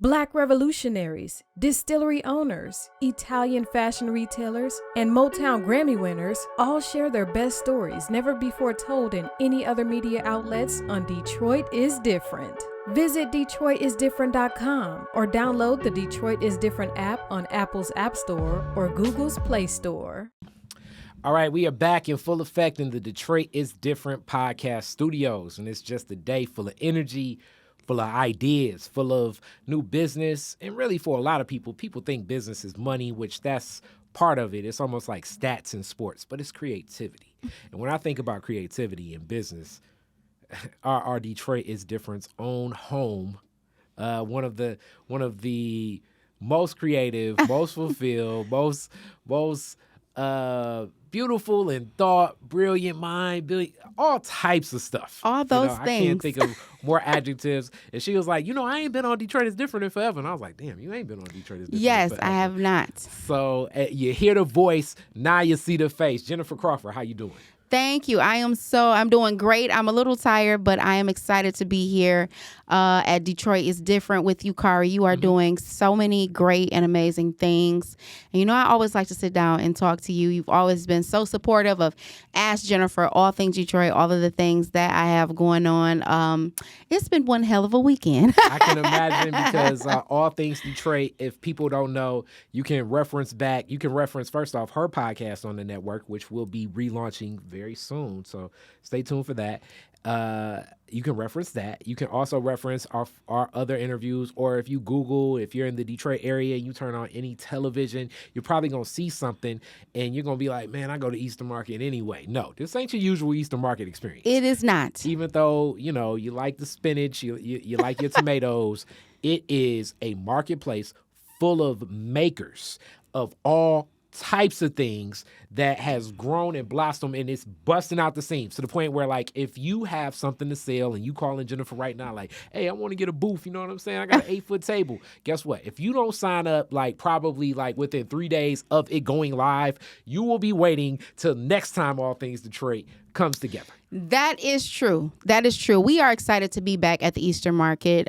Black revolutionaries, distillery owners, Italian fashion retailers, and Motown Grammy winners all share their best stories never before told in any other media outlets on Detroit is Different. Visit DetroitisDifferent.com or download the Detroit is Different app on Apple's App Store or Google's Play Store. All right, we are back in full effect in the Detroit is Different podcast studios, and it's just a day full of energy, full of ideas, full of new business. And really for a lot of people think business is money, which that's part of it. It's almost like stats in sports, but it's creativity. And when I think about creativity in business, our Detroit is Different's own home, one of the most creative, most fulfilled, most beautiful and thought, brilliant mind, all types of stuff. All those things. I can't think of more adjectives. And she was like, I ain't been on Detroit is Different in forever. And I was like, damn, you ain't been on Detroit is Different Yes, in forever. I have not. So you hear the voice, now you see the face. Jennyfer Crawford, how you doing? Thank you. I'm doing great. I'm a little tired, but I am excited to be here at Detroit is Different with you, Kari. You are doing so many great and amazing things. And I always like to sit down and talk to you. You've always been so supportive of Ask Jennyfer, all things Detroit, all of the things that I have going on. It's been one hell of a weekend. I can imagine because all things Detroit, if people don't know, you can reference first off her podcast on the network, which will be relaunching very soon. So stay tuned for that. You can reference that. You can also reference our other interviews, or if you're in the Detroit area, you turn on any television, you're probably going to see something and you're going to be like, man, I go to Eastern Market anyway. No, this ain't your usual Eastern Market experience. It is not. Even though, you like the spinach, you like your tomatoes, it is a marketplace full of makers of all types of things that has grown and blossomed, and it's busting out the seams to the point where, like, if you have something to sell and you calling Jennyfer right now, like, hey, I want to get a booth, you know what I'm saying? I got an 8-foot table. Guess what? If you don't sign up, probably within 3 days of it going live, you will be waiting till next time All Things Detroit comes together. That is true. We are excited to be back at the Eastern Market.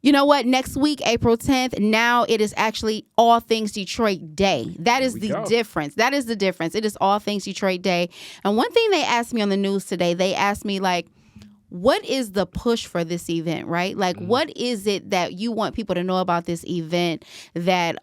You know what? Next week, April 10th, now it is actually All Things Detroit Day. That is the difference. That is the difference. It is All Things Detroit Day. And one thing they asked me on the news today, they asked me, what is the push for this event, right? What is it that you want people to know about this event that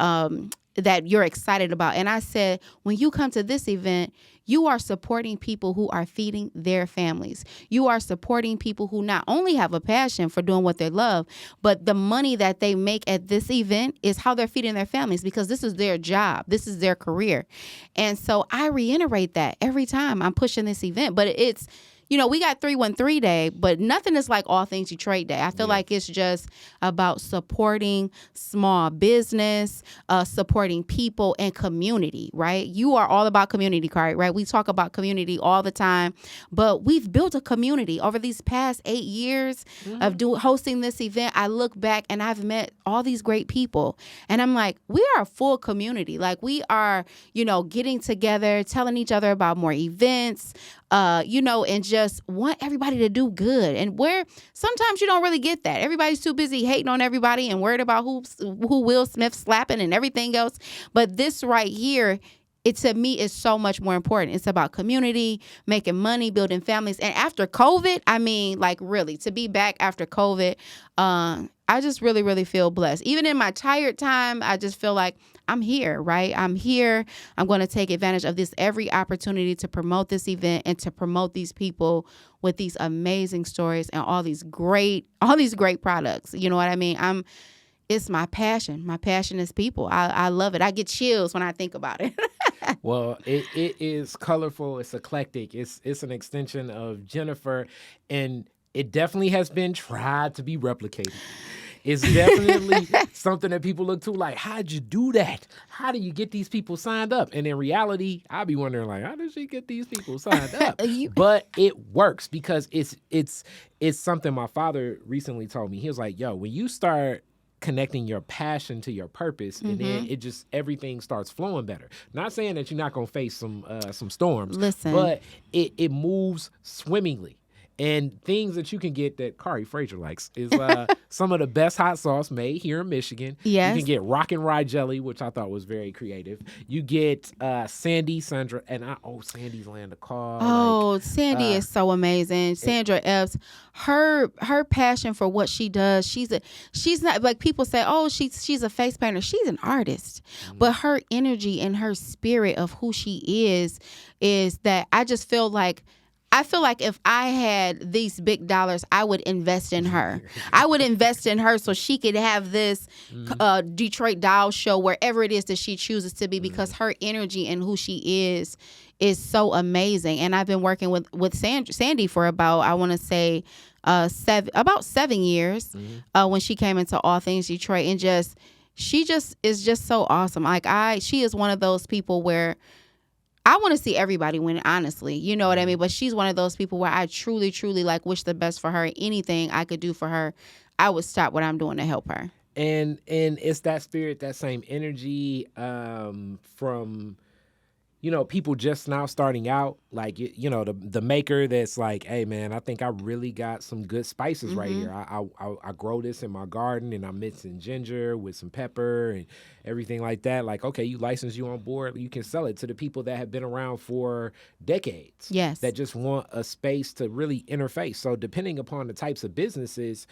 you're excited about? And I said, when you come to this event, you are supporting people who are feeding their families. You are supporting people who not only have a passion for doing what they love, but the money that they make at this event is how they're feeding their families, because this is their job. This is their career. And so I reiterate that every time I'm pushing this event. But it's, we got 313 Day, but nothing is like All Things Detroit Day. I feel like it's just about supporting small business, supporting people and community, right? You are all about community, Kari, right? We talk about community all the time, but we've built a community over these past 8 years of hosting this event. I look back and I've met all these great people, and I'm like, we are a full community. We are, getting together, telling each other about more events, and just want everybody to do good. And where sometimes you don't really get that. Everybody's too busy hating on everybody and worried about who Will Smith slapping and everything else. But this right here, to me, is so much more important. It's about community, making money, building families. And after COVID, really, to be back after COVID, I just really, really feel blessed. Even in my tired time, I just feel like I'm here, right? I'm here. I'm going to take advantage of this every opportunity to promote this event and to promote these people with these amazing stories and all these great products. You know what I mean? It's my passion. My passion is people. I love it. I get chills when I think about it. Well, it is colorful. It's eclectic. It's an extension of Jennyfer, and it definitely has been tried to be replicated. It's definitely something that people look to like, how'd you do that? How do you get these people signed up? And in reality, I'll be wondering, how did she get these people signed up? But it works because it's something my father recently told me. He was like, yo, when you start connecting your passion to your purpose, and then everything starts flowing better. Not saying that you're not going to face some storms, Listen. but it moves swimmingly. And things that you can get that Kari Frazier likes is some of the best hot sauce made here in Michigan. Yes. You can get rock and rye jelly, which I thought was very creative. You get Sandy's Land of Call. Oh, Sandy is so amazing. Sandra Epps, her passion for what she does. She's not like people say, oh, she's a face painter. She's an artist, but her energy and her spirit of who she is that I just feel like. I feel like if I had these big dollars, I would invest in her. I would invest in her so she could have this Detroit Doll show wherever it is that she chooses to be, because her energy and who she is so amazing. And I've been working with Sandy for about, I want to say, about 7 years when she came into All Things Detroit. And she is just so awesome. Like she is one of those people where I want to see everybody win, honestly. You know what I mean? But she's one of those people where I truly, truly like wish the best for her. Anything I could do for her, I would stop what I'm doing to help her. And it's that spirit, that same energy from, people just now starting out, like, the maker that's like, hey, man, I think I really got some good spices right here. I grow this in my garden, and I'm mixing ginger with some pepper and everything like that. Like, okay, you on board, you can sell it to the people that have been around for decades. Yes. That just want a space to really interface. So depending upon the types of businesses,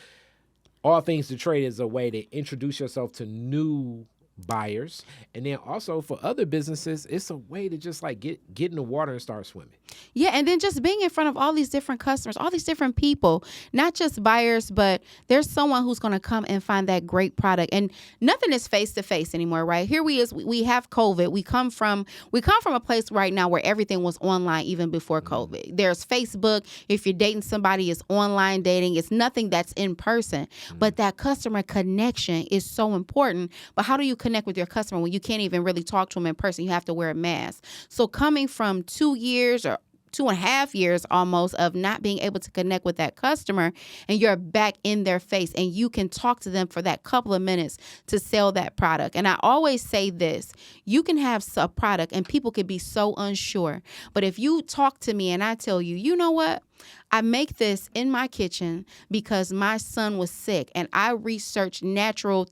All Things Detroit is a way to introduce yourself to new buyers, and then also for other businesses, it's a way to just like get in the water and start swimming. Yeah, and then just being in front of all these different customers, all these different people, not just buyers, but there's someone who's going to come and find that great product. And nothing is face to face anymore, right? Here we have COVID. We come from a place right now where everything was online even before COVID. There's Facebook. If you're dating somebody, it's online dating. It's nothing that's in person. But that customer connection is so important. But how do you connect with your customer when you can't even really talk to them in person? You have to wear a mask. So coming from 2 years or 2.5 years almost of not being able to connect with that customer, and you're back in their face and you can talk to them for that couple of minutes to sell that product. And I always say this, you can have a product and people can be so unsure. But if you talk to me and I tell you, you know what? I make this in my kitchen because my son was sick and I researched natural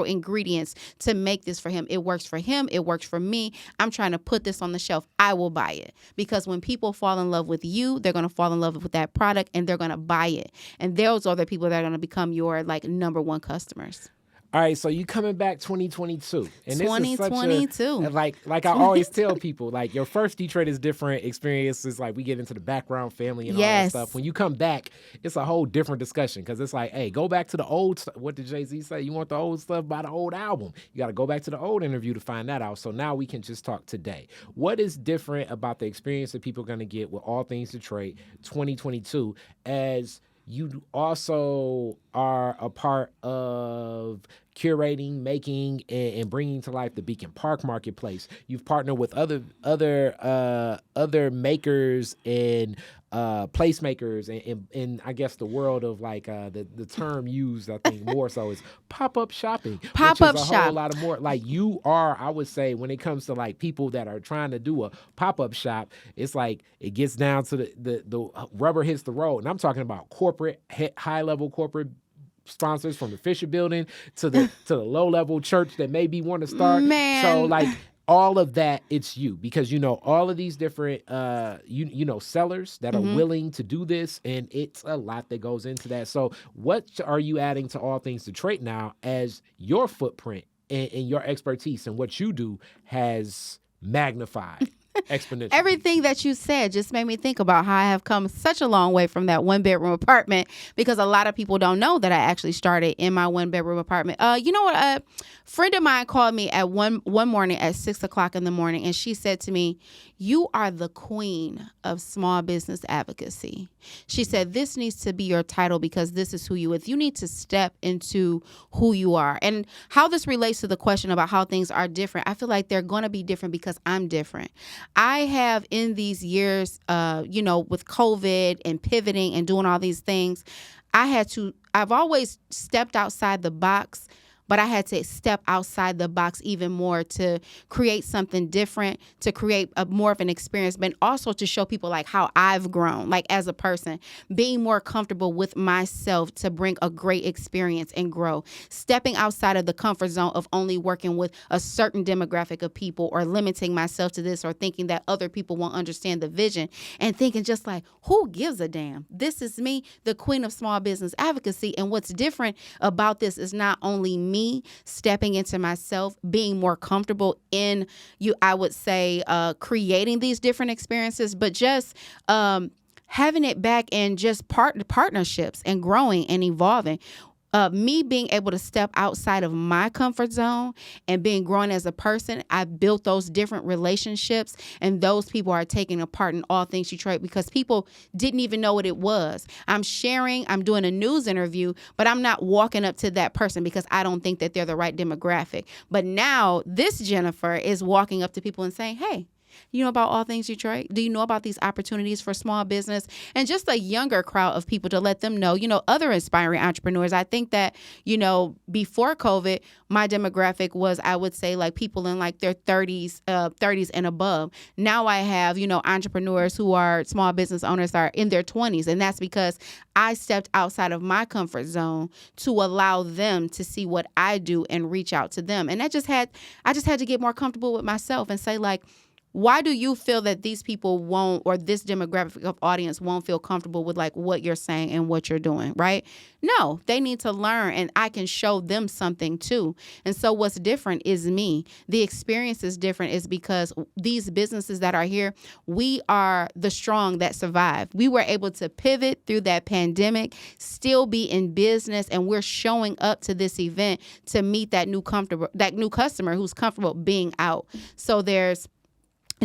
ingredients to make this for him. It works for him. It works for me. I'm trying to put this on the shelf. I will buy it, because when people fall in love with you, they're going to fall in love with that product and they're going to buy it. And those are the people that are going to become your number one customers. All right, so you coming back 2022. And 2022. This is like I always tell people, like your first Detroit is different experiences. Like we get into the background family and all that stuff. When you come back, it's a whole different discussion, because it's like, hey, go back to the old stuff. What did Jay-Z say? You want the old stuff? Buy the old album. You got to go back to the old interview to find that out. So now we can just talk today. What is different about the experience that people are going to get with All Things Detroit 2022 as you also are a part of curating, making, and bringing to life the Beacon Park Marketplace? You've partnered with other makers and placemakers, and I guess the world of the term used, I think more so, is pop-up shopping. Pop-up which is a shop. whole lot of more. Like you are, I would say, when it comes to like people that are trying to do a pop-up shop, it's like it gets down to the rubber hits the road, and I'm talking about corporate, high-level corporate sponsors, from the Fisher Building to the low-level church that maybe want to start. Man. So like all of that, it's you, because all of these different sellers that are willing to do this, and it's a lot that goes into that. So what are you adding to All Things Detroit now as your footprint and your expertise and what you do has magnified exponentially? Everything that you said just made me think about how I have come such a long way from that 1-bedroom apartment, because a lot of people don't know that I actually started in my 1-bedroom apartment. You know what? A friend of mine called me at one morning at 6:00 in the morning, and she said to me, "You are the queen of small business advocacy." She said, "This needs to be your title, because this is who you are. You need to step into who you are." And how this relates to the question about how things are different, I feel like they're going to be different because I'm different. I have, in these years, with COVID and pivoting and doing all these things, I've always stepped outside the box, but I had to step outside the box even more to create something different, to create a more of an experience, but also to show people like how I've grown, like as a person, being more comfortable with myself to bring a great experience and grow, stepping outside of the comfort zone of only working with a certain demographic of people or limiting myself to this or thinking that other people won't understand the vision and thinking just like, who gives a damn? This is me, the queen of small business advocacy. And what's different about this is not only me stepping into myself, being more comfortable in I would say, creating these different experiences, but just having it back in just partnerships and growing and evolving. Me being able to step outside of my comfort zone and being grown as a person, I built those different relationships, and those people are taking a part in All Things Detroit because people didn't even know what it was. I'm doing a news interview, but I'm not walking up to that person because I don't think that they're the right demographic. But now this Jennyfer is walking up to people and saying, hey, you know about All Things Detroit? Do you know about these opportunities for small business? And just a younger crowd of people to let them know, other inspiring entrepreneurs. I think that, before COVID, my demographic was, I would say, like people in like their 30s and above. Now I have, entrepreneurs who are small business owners that are in their 20s. And that's because I stepped outside of my comfort zone to allow them to see what I do and reach out to them. And I just had to get more comfortable with myself and say, like, why do you feel that these people won't, or this demographic of audience won't feel comfortable with like what you're saying and what you're doing, right? No, they need to learn, and I can show them something too. And so what's different is me. The experience is different is because these businesses that are here, we are the strong that survive. We were able to pivot through that pandemic, still be in business, and we're showing up to this event to meet that new customer who's comfortable being out. So there's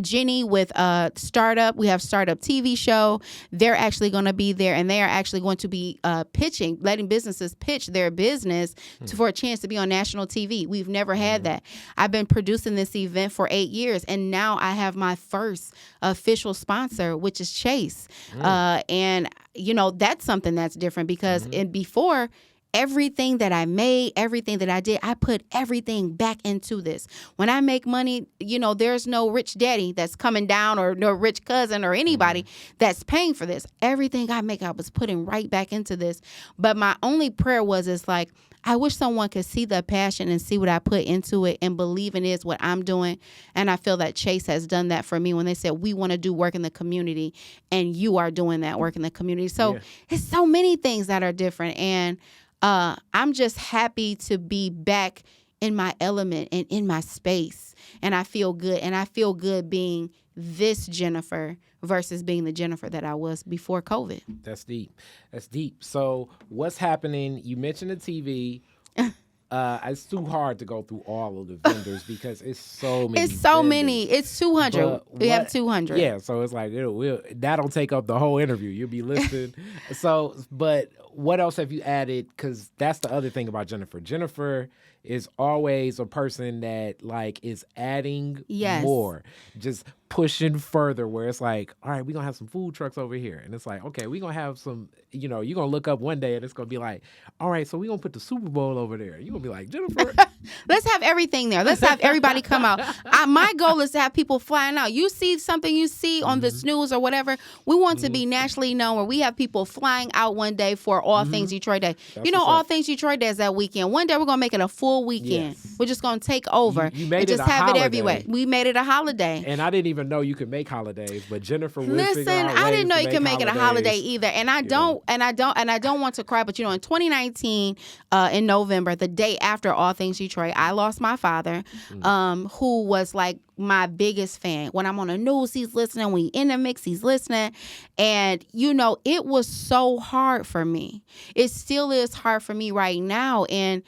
Jenny with Startup. We have Startup TV show. They're actually going to be there, and they are actually going to be pitching, letting businesses pitch their business for a chance to be on national TV. We've never had that. I've been producing this event for 8 years, and now I have my first official sponsor, which is Chase. And, that's something that's different because before, everything that I made, everything that I did, I put everything back into this. When I make money, there's no rich daddy that's coming down or no rich cousin or anybody that's paying for this. Everything I make, I was putting right back into this. But my only prayer is like, I wish someone could see the passion and see what I put into it and believe in it, what I'm doing. And I feel that Chase has done that for me when they said, we want to do work in the community, and you are doing that work in the community. So it's so many things that are different. And I'm just happy to be back in my element and in my space. And I feel good. And I feel good being this Jennyfer versus being the Jennyfer that I was before COVID. That's deep. That's deep. So what's happening? You mentioned the TV. It's too hard to go through all of the vendors because it's so many. It's so many. It's 200. We have 200. Yeah, so it's like that'll take up the whole interview. You'll be listening. But what else have you added? Because that's the other thing about Jennyfer. Jennyfer is always a person that like is adding more, just pushing further, where it's like, all right, we're gonna have some food trucks over here, and it's like, okay, we're gonna have some, you're gonna look up one day and it's gonna be like, all right, so we're gonna put the Super Bowl over there. You're gonna be like, Jennyfer, let's have everything there. Let's have everybody come out. My goal is to have people flying out. You see something you see on the snooze or whatever, we want to be nationally known, where we have people flying out one day for All Things Detroit Day. That's All Things Detroit Day is that weekend. One day we're gonna make it a full weekend. Yes. We're just gonna take over you made and it just a have holiday. it everywhere. We made it a holiday. And I didn't even know you could make holidays, but Jennyfer will Listen, I didn't know you could make it a holiday either. And I don't want to cry, but in 2019, in November, the day after All Things Detroit, I lost my father, who was like my biggest fan. When I'm on the news, he's listening. When we in the mix, he's listening. And, it was so hard for me. It still is hard for me right now. And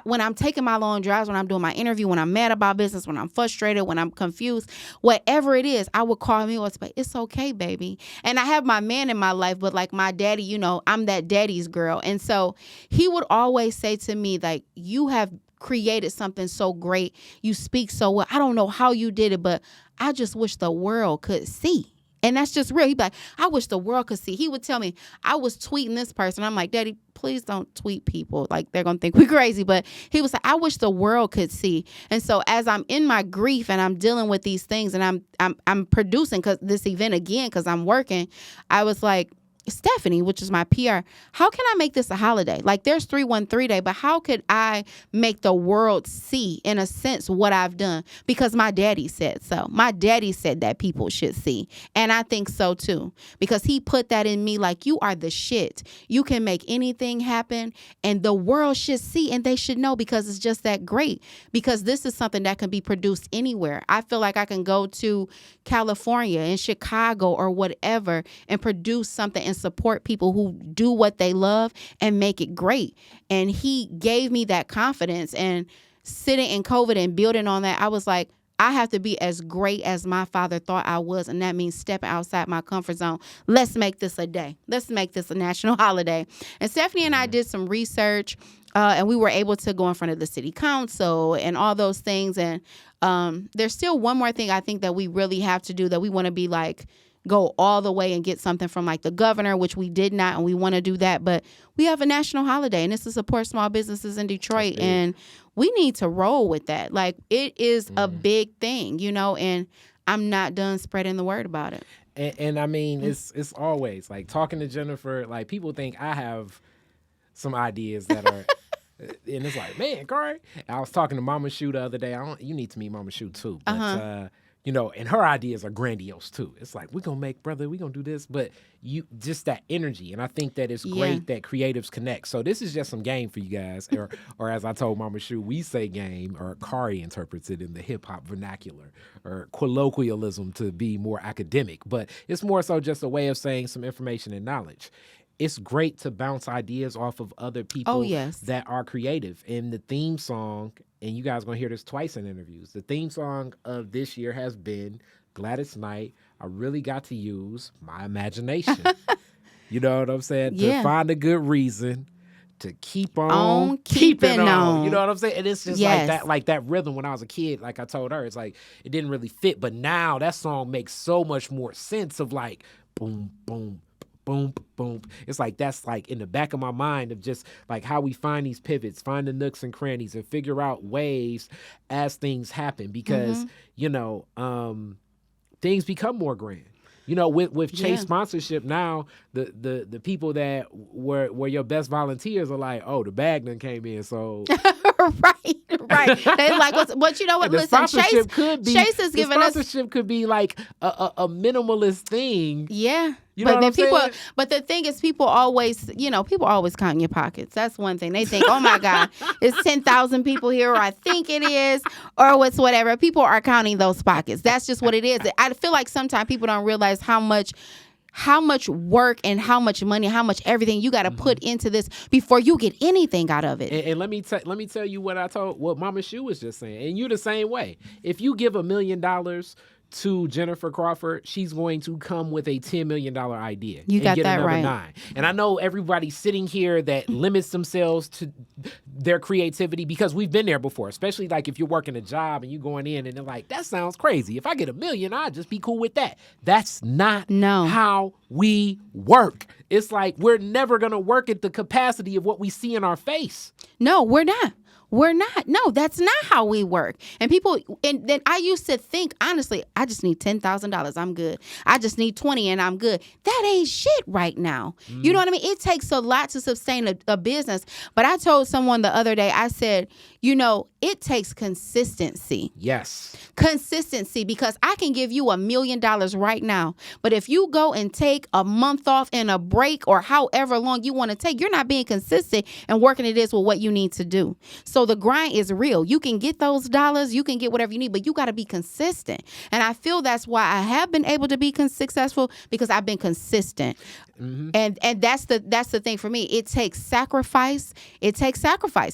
when I'm taking my long drives, when I'm doing my interview, when I'm mad about business, when I'm frustrated, when I'm confused, whatever it is, I would call me and say, it's okay, baby. And I have my man in my life, but like my daddy, I'm that daddy's girl. And so he would always say to me, like, you have created something so great. You speak so well. I don't know how you did it, but I just wish the world could see. And that's just real. He'd be like, I wish the world could see. He would tell me, I was tweeting this person. I'm like, Daddy, please don't tweet people. Like, they're going to think we're crazy. But he was like, I wish the world could see. And so as I'm in my grief and I'm dealing with these things and I'm producing this event again because I'm working, I was like, Stephanie, which is my PR, how can I make this a holiday? Like, there's 313 Day, but how could I make the world see, in a sense, what I've done? Because my daddy said so. My daddy said that people should see. And I think so, too, because he put that in me like, you are the shit. You can make anything happen, and the world should see, and they should know because it's just that great. Because this is something that can be produced anywhere. I feel like I can go to California and Chicago or whatever and produce something and support people who do what they love and make it great. And he gave me that confidence, and sitting in COVID and building on that, I was like, I have to be as great as my father thought I was. And that means stepping outside my comfort zone. Let's make this a day. Let's make this a national holiday. And Stephanie and I did some research, and we were able to go in front of the city council and all those things. And there's still one more thing I think that we really have to do, that we want to be like, go all the way and get something from like the governor, which we did not, and we want to do that. But we have a national holiday, and it's to support small businesses in Detroit, and we need to roll with that. Like, it is a big thing, and I'm not done spreading the word about it. And I mean, it's always like talking to Jennyfer, like, people think I have some ideas that are and it's like, man, Corey, I was talking to Mama Shu the other day. You need to meet Mama Shu too, but and her ideas are grandiose too. It's like, we're going to do this, but just that energy. And I think that it's great that creatives connect. So this is just some game for you guys. or as I told Mama Shu, we say game, or Kari interprets it in the hip hop vernacular, or colloquialism to be more academic, but it's more so just a way of saying some information and knowledge. It's great to bounce ideas off of other people that are creative. And the theme song, and you guys are going to hear this twice in interviews, the theme song of this year has been Gladys Knight. I really got to use my imagination. You know what I'm saying? Yeah. To find a good reason to keep on keeping on. You know what I'm saying? And it's just like that rhythm when I was a kid, like I told her, it's like it didn't really fit. But now that song makes so much more sense of like boom, boom, boom, boom. It's like that's like in the back of my mind of just like how we find these pivots, find the nooks and crannies, and figure out ways as things happen, because things become more grand. With Chase sponsorship now, the people that were your best volunteers are like, oh, the bag done came in, so right. They're like, but you know what? Listen, Chase is giving us sponsorship could be like a minimalist thing. Yeah. You know what I'm saying? But the thing is, people always count in your pockets. That's one thing. They think, oh my God, it's 10,000 people here, or I think it is, or it's whatever. People are counting those pockets. That's just what it is. I feel like sometimes people don't realize how much work and how much money, how much everything you got to put into this before you get anything out of it. And let me tell you what Mama Shu was just saying. And you the same way. If you give $1 million to Jennyfer Crawford, she's going to come with a $10 million idea. You got get that another right. 9. And I know everybody sitting here that limits themselves to their creativity, because we've been there before, especially like if you're working a job and you're going in and they're like, that sounds crazy. If I get $1 million, I'd just be cool with that. That's not how we work. It's like we're never going to work at the capacity of what we see in our face. No, we're not. We're not. No, that's not how we work. And then I used to think, honestly, I just need $10,000. I'm good. I just need 20 and I'm good. That ain't shit right now. You know what I mean? It takes a lot to sustain a business. But I told someone the other day, I said, it takes consistency. Yes. Consistency, because I can give you $1 million right now. But if you go and take a month off and a break, or however long you want to take, you're not being consistent and working it is with what you need to do. So the grind is real. You can get those dollars, you can get whatever you need, but you got to be consistent. And I feel that's why I have been able to be successful, because I've been consistent. And that's the thing for me. It takes sacrifice.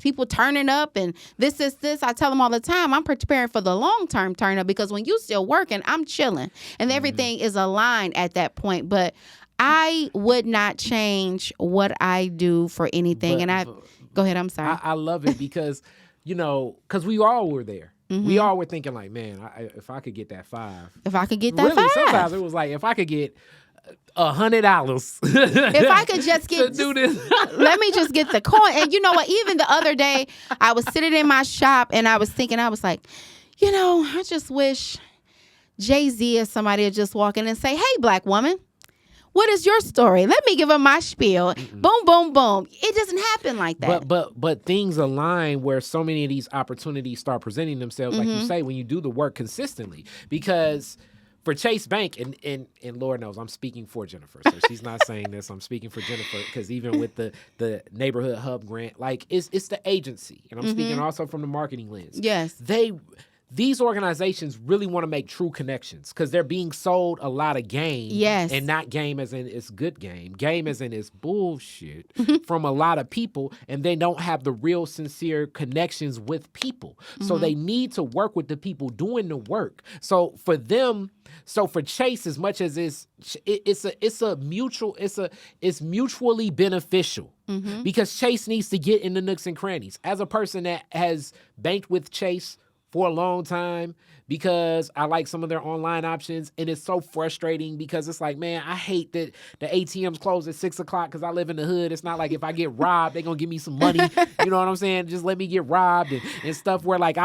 People turning up and this. I tell them all the time, I'm preparing for the long-term turn up, because when you still working, I'm chilling and everything is aligned at that point. But I would not change what I do for anything. Go ahead. I'm sorry. I love it because, because we all were there. We all were thinking like, man, if I could get that 5. If I could get that really, 5. Sometimes it was like, if I could get $100. If I could just get to do this. let me just get the coin. And you know what? Even the other day, I was sitting in my shop and I was thinking, I was like, I just wish Jay-Z or somebody would just walk in and say, hey, black woman, what is your story? Let me give them my spiel. Boom, boom, boom. It doesn't happen like that. But things align where so many of these opportunities start presenting themselves, like you say, when you do the work consistently. Because for Chase Bank, and Lord knows I'm speaking for Jennifer, so she's not saying this. I'm speaking for Jennifer because even with the neighborhood hub grant, like it's the agency, and I'm speaking also from the marketing lens. Yes, these organizations really want to make true connections because they're being sold a lot of game. Yes. And not game as in it's good game. Game as in it's bullshit from a lot of people, and they don't have the real sincere connections with people. So they need to work with the people doing the work. So for Chase, as much as it's mutually beneficial. Because Chase needs to get in the nooks and crannies. As a person that has banked with Chase for a long time, because I like some of their online options, and it's so frustrating because it's like, man, I hate that the ATMs close at 6:00 because I live in the hood. It's not like if I get robbed, they're gonna give me some money. You know what I'm saying? Just let me get robbed and stuff where like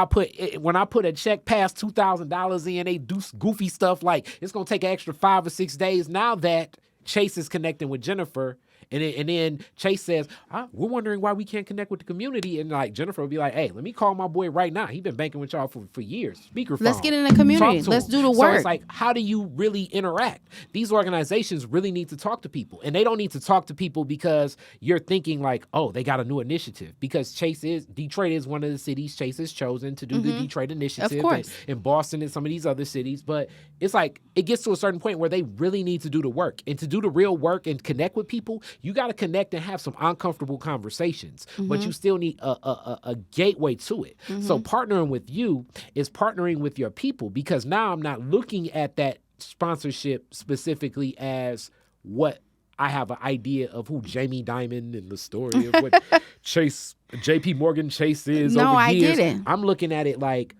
when I put a check past $2,000 in, they do goofy stuff like it's gonna take an extra 5 or 6 days. Now that Chase is connecting with Jennifer, and then Chase says, we're wondering why we can't connect with the community. And like Jennifer will be like, hey, let me call my boy right now. He's been banking with y'all for years. Speakerphone. Let's get in the community. Let's do the work. So it's like, how do you really interact? These organizations really need to talk to people. And they don't need to talk to people because you're thinking like, oh, they got a new initiative. Because Detroit is one of the cities Chase has chosen to do the Detroit initiative. Of course. And Boston and some of these other cities. But it's like, it gets to a certain point where they really need to do the work. And to do the real work and connect with people, you got to connect and have some uncomfortable conversations, but you still need a gateway to it. So partnering with you is partnering with your people, because now I'm not looking at that sponsorship specifically as what I have an idea of who Jamie Dimon and the story of what JP Morgan Chase is. No, over I years. get it. I'm looking at it like,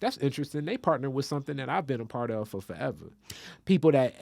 that's interesting. They partner with something that I've been a part of for forever. People that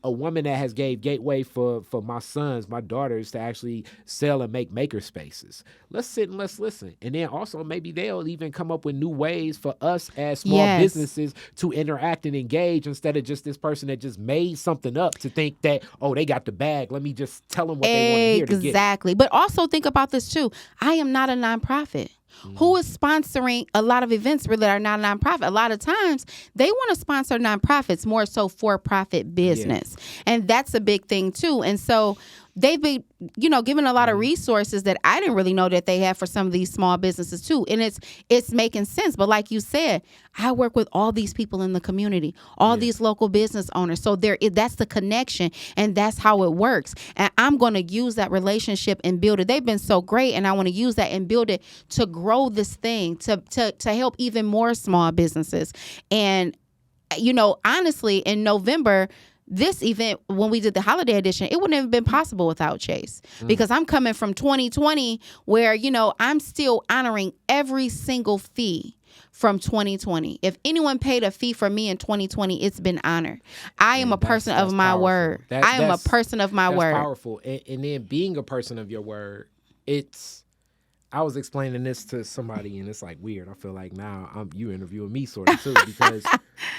a woman that has gave gateway for my sons, my daughters, to actually sell and make maker spaces. Let's sit and let's listen. And then also maybe they'll even come up with new ways for us as small businesses to interact and engage, instead of just this person that just made something up to think that, oh, they got the bag. Let me just tell them what they want to hear to get. Exactly. But also think about this too. I am not a nonprofit. Who is sponsoring a lot of events really that are not a nonprofit? A lot of times they want to sponsor nonprofits, more so for-profit business. And that's a big thing too. And so they've been, given a lot of resources that I didn't really know that they have for some of these small businesses too. And it's making sense. But like you said, I work with all these people in the community, all these local business owners. So that's the connection, and that's how it works. And I'm going to use that relationship and build it. They've been so great, and I want to use that and build it to grow this thing, to help even more small businesses. And, honestly, in November, this event, when we did the holiday edition, it wouldn't have been possible without Chase, because I'm coming from 2020 where, I'm still honoring every single fee from 2020. If anyone paid a fee for me in 2020, it's been honored. I am a person of my word. I am a person of my word. That's powerful. And then being a person of your word, I was explaining this to somebody, and it's like weird. I feel like now you interviewing me sort of too, because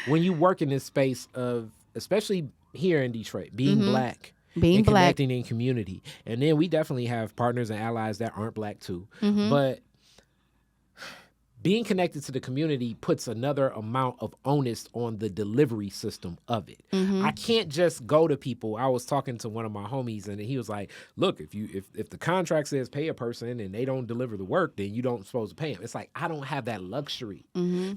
when you work in this space of, especially here in Detroit, being black, and connecting in community. And then we definitely have partners and allies that aren't black too. But being connected to the community puts another amount of onus on the delivery system of it. I can't just go to people. I was talking to one of my homies, and he was like, look, if the contract says pay a person and they don't deliver the work, then you don't supposed to pay them. It's like, I don't have that luxury,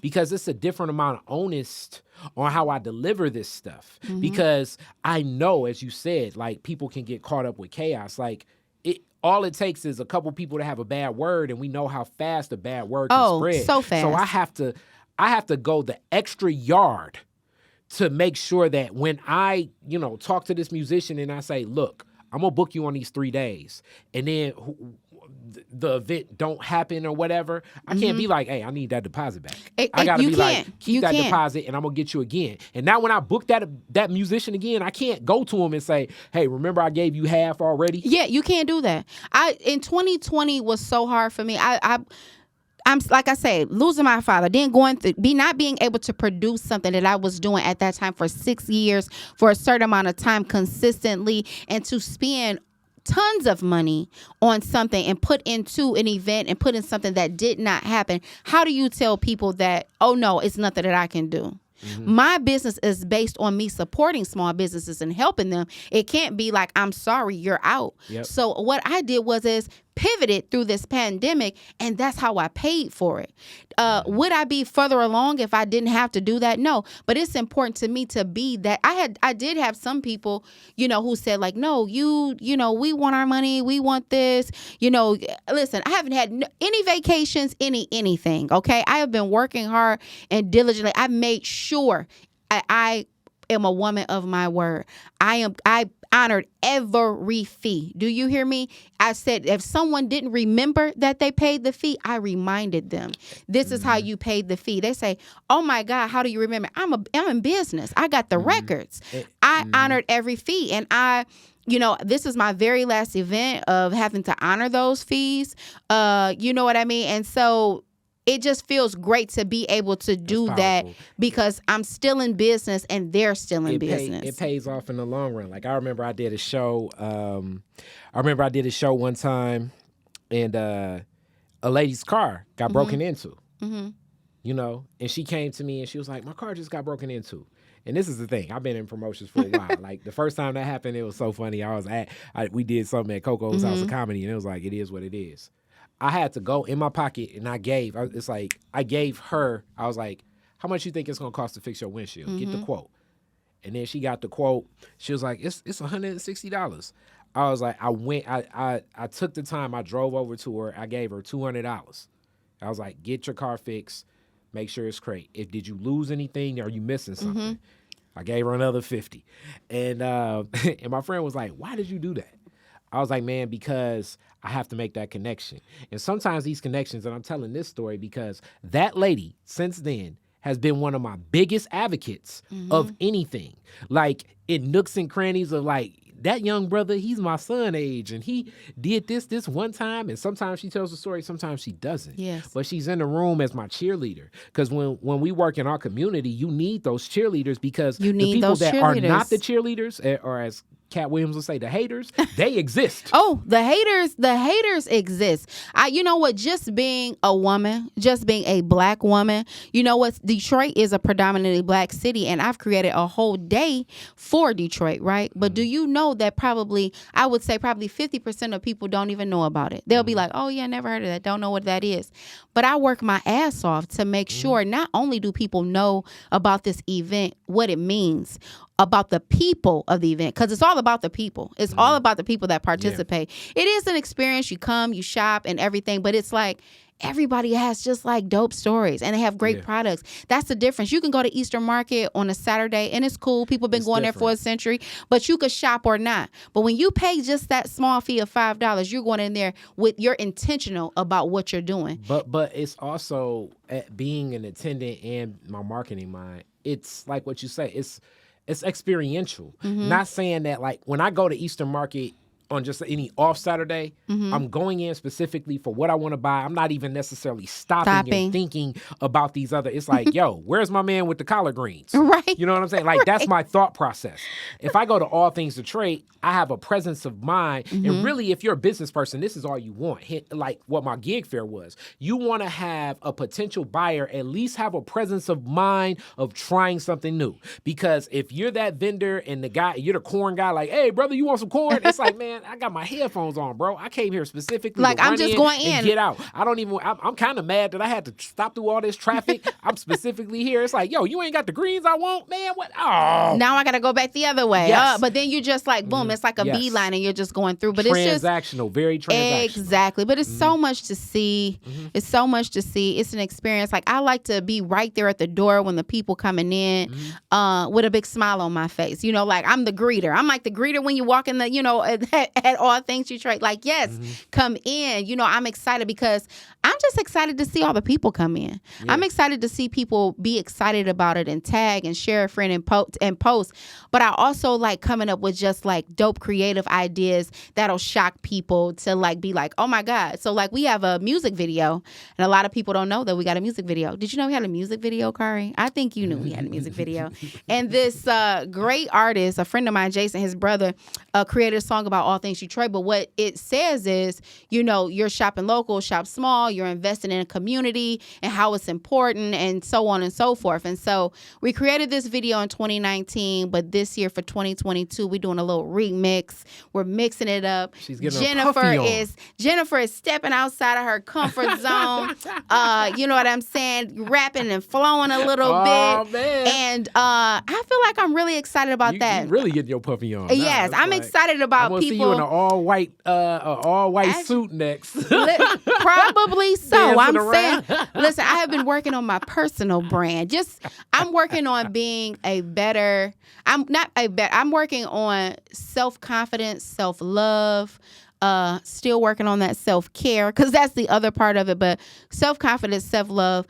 because it's a different amount of onus on how I deliver this stuff. Because I know, as you said, like, people can get caught up with chaos. Like, all it takes is a couple people to have a bad word, and we know how fast a bad word can spread. So fast. So I have to go the extra yard to make sure that when I, talk to this musician and I say, look, I'm gonna book you on these 3 days, and then the event don't happen or whatever, I can't be like, hey, I need that deposit back. I gotta be like, keep that deposit and I'm gonna get you again. And now when I book that musician again, I can't go to him and say, hey, remember I gave you half already? Yeah, you can't do that. In 2020 was so hard for me. I'm like I say, losing my father, then not being able to produce something that I was doing at that time for 6 years for a certain amount of time consistently, and to spend tons of money on something and put into an event and put in something that did not happen. How do you tell people that, oh no, it's nothing that I can do? My business is based on me supporting small businesses and helping them. It can't be like, I'm sorry, you're out. Yep. So what I did was pivoted through this pandemic, and that's how I paid for it. Would I be further along if I didn't have to do that? No, but it's important to me to be that. I did have some people, who said like, no, we want our money. We want this, listen, I haven't had any vacations, anything. Okay. I have been working hard and diligently. I made sure I am a woman of my word. I honored every fee. Do you hear me? I said, if someone didn't remember that they paid the fee, I reminded them. This is how you paid the fee. They say, oh my God, how do you remember? I'm in business. I got the records. I honored every fee. And this is my very last event of having to honor those fees. You know what I mean? And so it just feels great to be able to do that because I'm still in business and they're still in business. It pays off in the long run. Like I remember I did a show. One time, and a lady's car got broken into. And she came to me and she was like, "My car just got broken into." And this is the thing. I've been in promotions for a while. Like the first time that happened, it was so funny. We did something at Coco's House of Comedy, and it was like, it is what it is. I had to go in my pocket and I gave her, I was like, how much you think it's going to cost to fix your windshield? Get the quote. And then she got the quote. She was like, it's $160. I was like, I took the time. I drove over to her. I gave her $200. I was like, get your car fixed. Make sure it's great. Did you lose anything? Are you missing something? I gave her another $50. And and my friend was like, why did you do that? I was like, man, because I have to make that connection. And sometimes these connections, and I'm telling this story because that lady since then has been one of my biggest advocates of anything. Like in nooks and crannies of like, that young brother, he's my son age, and he did this one time. And sometimes she tells the story, sometimes she doesn't. Yes. But she's in the room as my cheerleader. Because when we work in our community, you need those cheerleaders because the people that are not the cheerleaders, or as Cat Williams will say, the haters, they exist. Oh, the haters exist. You know what? Just being a woman, just being a black woman, you know what? Detroit is a predominantly black city, and I've created a whole day for Detroit, right? But do you know that I would say probably 50% of people don't even know about it. They'll be like, oh yeah, never heard of that. Don't know what that is. But I work my ass off to make sure not only do people know about this event, what it means, about the people of the event, because it's all about the people. It's all about the people that participate. Yeah. It is an experience. You come, you shop and everything, but it's like everybody has just like dope stories and they have great products. That's the difference. You can go to Eastern Market on a Saturday and it's cool. People have been going there for a century, but you could shop or not. But when you pay just that small fee of $5, you're going in there you're intentional about what you're doing. But it's also being an attendant and my marketing mind. It's like what you say. It's experiential. Not saying that like when I go to Eastern Market on just any off Saturday, I'm going in specifically for what I want to buy. I'm not even necessarily stopping and thinking about these other. It's like, yo, where's my man with the collard greens? Right. You know what I'm saying? Like that's my thought process. If I go to All Things Detroit, I have a presence of mind. And really, if you're a business person, this is all you want. Like what my gig fair was. You want to have a potential buyer at least have a presence of mind of trying something new. Because if you're that vendor and you're the corn guy, like, hey, brother, you want some corn? It's like, man, I got my headphones on, bro. I came here specifically like to I'm just going in and get out. I'm kind of mad that I had to stop through all this traffic. I'm specifically here. It's like, yo, you ain't got the greens I want, man. What? Oh, now I got to go back the other way. Yes. But then you just like, boom, it's like a beeline and you're just going through. But transactional, it's just very transactional. Exactly. But it's so much to see. It's so much to see. It's an experience. Like I like to be right there at the door when the people coming in with a big smile on my face. You know, like I'm the greeter. I'm like the greeter when you walk in the, at All Things Detroit. Like, yes, come in. You know, I'm excited because I'm just excited to see all the people come in. Yeah. I'm excited to see people be excited about it and tag and share a friend and post. But I also like coming up with just like dope creative ideas that'll shock people to like be like, oh my God. So like we have a music video, and a lot of people don't know that we got a music video. Did you know we had a music video, Kari? I think you knew we had a music video. And this great artist, a friend of mine, Jason, his brother, created a song about All Things Detroit. But what it says is, you know, you're shopping local, shop small, you're investing in a community and how it's important and so on and so forth. And so we created this video in 2019, but this year for 2022, we're doing a little remix. We're mixing it up. She's getting Jennyfer is stepping outside of her comfort zone. You know what I'm saying? Rapping and flowing a little bit. Man. And I feel like I'm really excited about that. You really getting your puffy on. Yes, I'm excited about I'm people. See you in an all white suit next. Probably so. I'm saying, listen, I have been working on my personal brand. I'm working on being I'm working on self-confidence, self-love, still working on that self-care, because that's the other part of it. But self-confidence, self-love,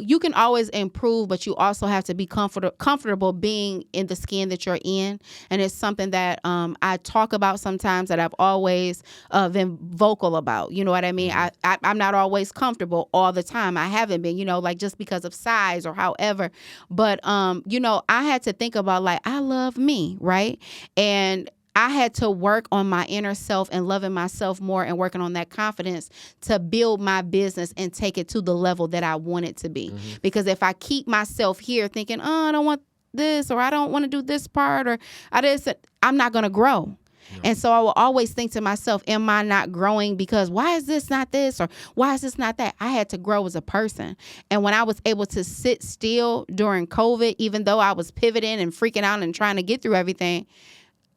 you can always improve, but you also have to be comfortable being in the skin that you're in. And it's something that I talk about sometimes, that I've always been vocal about. You know what I mean? I'm not always comfortable all the time. I haven't been, you know, like just because of size or however. But, you know, I had to think about like, I love me, right? And I had to work on my inner self and loving myself more and working on that confidence to build my business and take it to the level that I want it to be. Mm-hmm. Because if I keep myself here thinking, oh, I don't want this, or I don't want to do this part, or I'm not going to grow. No. And so I will always think to myself, am I not growing because why is this not this, or why is this not that? I had to grow as a person. And when I was able to sit still during COVID, even though I was pivoting and freaking out and trying to get through everything,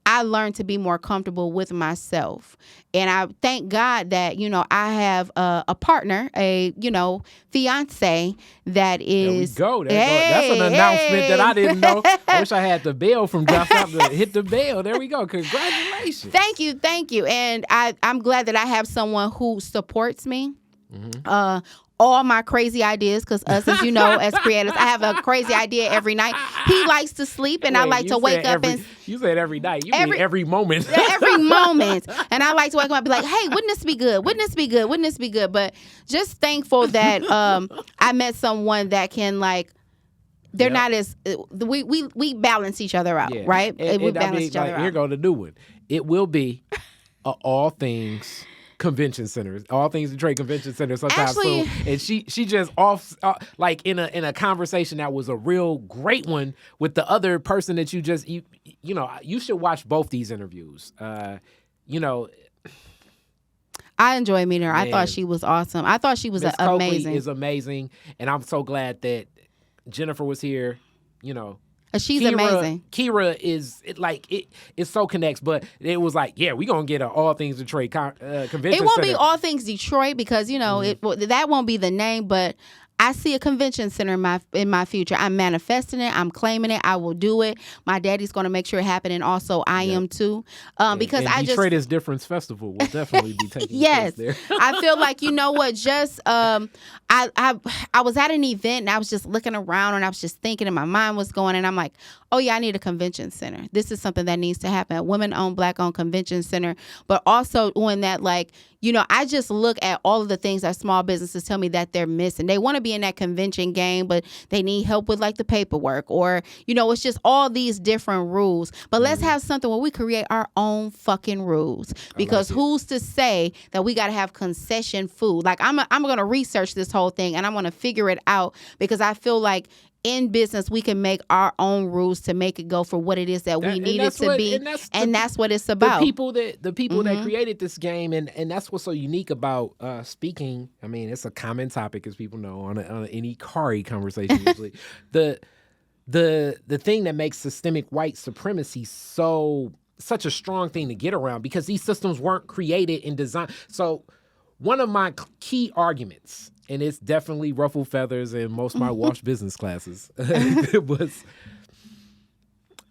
I learned to be more comfortable with myself. And I thank God that, you know, I have a partner, you know, fiance that is. There we go. That's an announcement that I didn't know. I wish I had the bell from Josh out to hit the bell. There we go. Congratulations. Thank you. And I'm glad that I have someone who supports me. Mm-hmm. All my crazy ideas, because us, as you know, as creators, I have a crazy idea every night. He likes to sleep, and I like to wake up and... You said every night. You mean every moment. Every moment. And I like to wake up and be like, hey, wouldn't this be good? Wouldn't this be good? Wouldn't this be good? But just thankful that I met someone that can, like, they're not as... We balance each other out, right? We balance each other out. Here go the new one. It will be All Things... Convention Center, All Things Detroit Convention Center sometime soon. And she just like in a conversation that was a real great one with the other person that you know, you should watch both these interviews. You know, I enjoy meeting her. Man, I thought she was awesome. I thought she was amazing. Is amazing, and I'm so glad that Jennyfer was here. You know. She's amazing. Kira it so connects, but it was like, yeah, we're going to get an All Things Detroit convention center. It won't be All Things Detroit because, you know, that won't be the name, but I see a convention center in my future. I'm manifesting it. I'm claiming it. I will do it. My daddy's going to make sure it happens, and also I am too. Because and Detroit is Difference Festival will definitely be taking place there. I feel like, you know what, just I was at an event and I was just looking around and I was just thinking and my mind was going and I'm like, oh yeah, I need a convention center. This is something that needs to happen. A women-owned, black-owned convention center. But also on that, like, you know, I just look at all of the things that small businesses tell me that they're missing. They want to be in that convention game, but they need help with like the paperwork or, you know, it's just all these different rules. But let's have something where we create our own fucking rules, because who's to say that we got to have concession food? Like I'm going to research this whole thing and I'm going to figure it out, because I feel like in business, we can make our own rules to make it go for what it is that we need it to be. And that's what it's about. The people that created this game, and that's what's so unique about speaking. I mean, it's a common topic, as people know, on any Kari conversation usually. The thing that makes systemic white supremacy such a strong thing to get around, because these systems weren't created and designed. So one of my key arguments, and it's definitely ruffled feathers in most of my Walsh business classes, was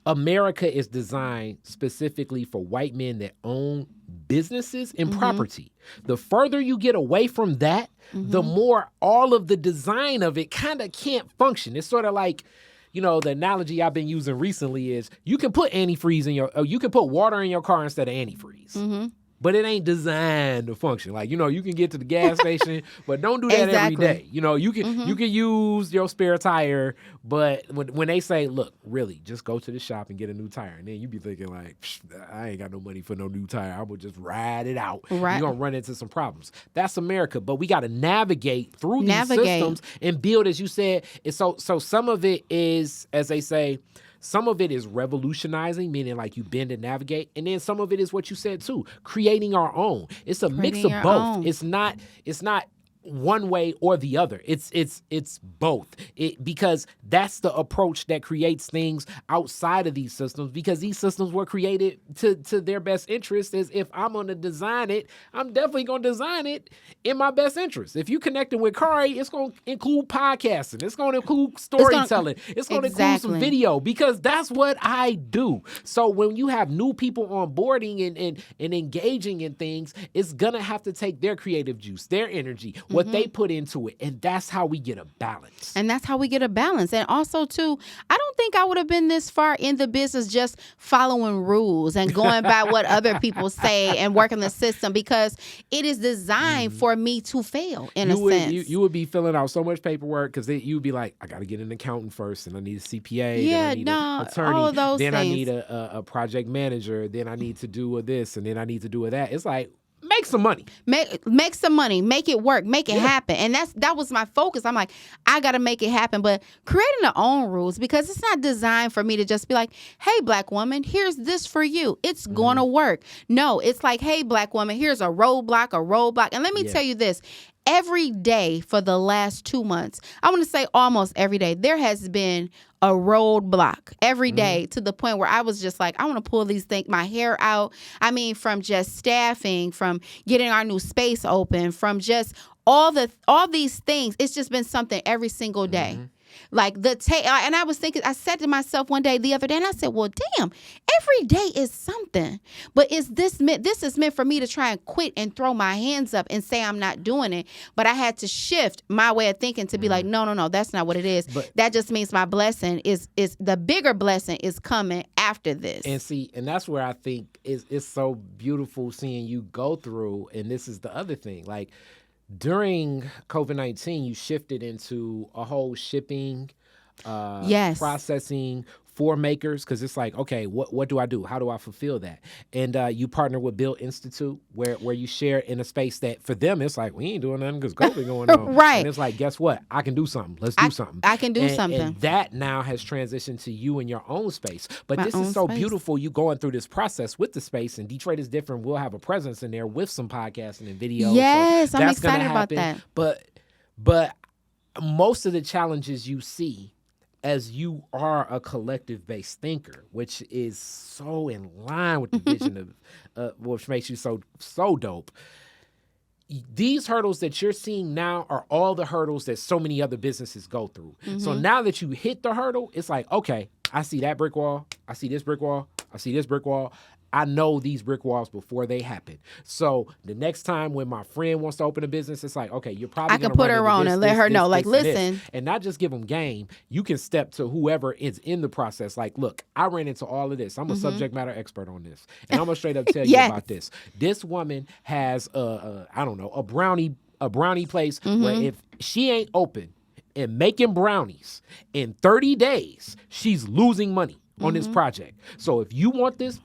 America is designed specifically for white men that own businesses and property. The further you get away from that, the more all of the design of it kind of can't function. It's sort of like, you know, the analogy I've been using recently is you can put antifreeze in you can put water in your car instead of antifreeze. But it ain't designed to function. Like, you know, you can get to the gas station, but don't do that every day. You know, you can use your spare tire, but when they say, look, really, just go to the shop and get a new tire. And then you be thinking like, I ain't got no money for no new tire. I'm going to just ride it out. Right. You're going to run into some problems. That's America. But we got to navigate through these systems and build, as you said. And so some of it is, as they say, some of it is revolutionizing, meaning like you bend and navigate. And then some of it is what you said too, creating our own. It's a mix of both. It's not one way or the other. It's both. Because that's the approach that creates things outside of these systems, because these systems were created to their best interest. Is if I'm going to design it, I'm definitely going to design it in my best interest. If you connecting with Kari, it's going to include podcasting. It's going to include storytelling. It's going to include some video, because that's what I do. So when you have new people onboarding and engaging in things, it's going to have to take their creative juice, their energy, what they put into it. And that's how we get a balance. And also, too, I don't think I would have been this far in the business just following rules and going by what other people say and working the system, because it is designed for me to fail in a sense. You would be filling out so much paperwork, because you'd be like, I got to get an accountant first, and I need a CPA, then I need an attorney, all of those then things. I need a project manager, then I need to do this, and then I need to do that. It's like, make some money. Make some money. Make it work. Make it happen. And that was my focus. I'm like, I got to make it happen. But creating the own rules, because it's not designed for me to just be like, hey, black woman, here's this for you. It's going to work. No, it's like, hey, black woman, here's a roadblock. And let me tell you this. Every day for the last 2 months, I want to say almost every day, there has been a roadblock every day, to the point where I was just like, I want to pull my hair out. I mean, from just staffing, from getting our new space open, from just all these things. It's just been something every single day. Like and I was thinking, I said to myself one day the other day, and I said, well, damn, every day is something. But this is meant for me to try and quit and throw my hands up and say I'm not doing it. But I had to shift my way of thinking to be like, no, that's not what it is. But that just means my blessing is the bigger blessing is coming after this. And that's where I think it's so beautiful seeing you go through. And this is the other thing, like, during COVID-19, you shifted into a whole shipping, processing for makers, because it's like, okay, what do I do? How do I fulfill that? And you partner with Build Institute, where you share in a space that for them, it's like, we ain't doing nothing because COVID going on. Right. And it's like, guess what? I can do something. Let's do something. I can do something. And that now has transitioned to you in your own space. But this is so beautiful. You going through this process with the space, and Detroit is different. We'll have a presence in there with some podcasting and video. Yes, so I'm excited about that. But most of the challenges you see, as you are a collective-based thinker, which is so in line with the vision of which makes you so dope. These hurdles that you're seeing now are all the hurdles that so many other businesses go through. So now that you hit the hurdle, it's like, okay, I see that brick wall. I see this brick wall. I see this brick wall. I know these brick walls before they happen. So the next time when my friend wants to open a business, it's like, okay, you're probably going to put her on and let her know, like, listen. And not just give them game. You can step to whoever is in the process. Like, look, I ran into all of this. I'm a subject matter expert on this. And I'm going to straight up tell you about this. This woman has, a brownie place where if she ain't open and making brownies in 30 days, she's losing money on this project. So if you want this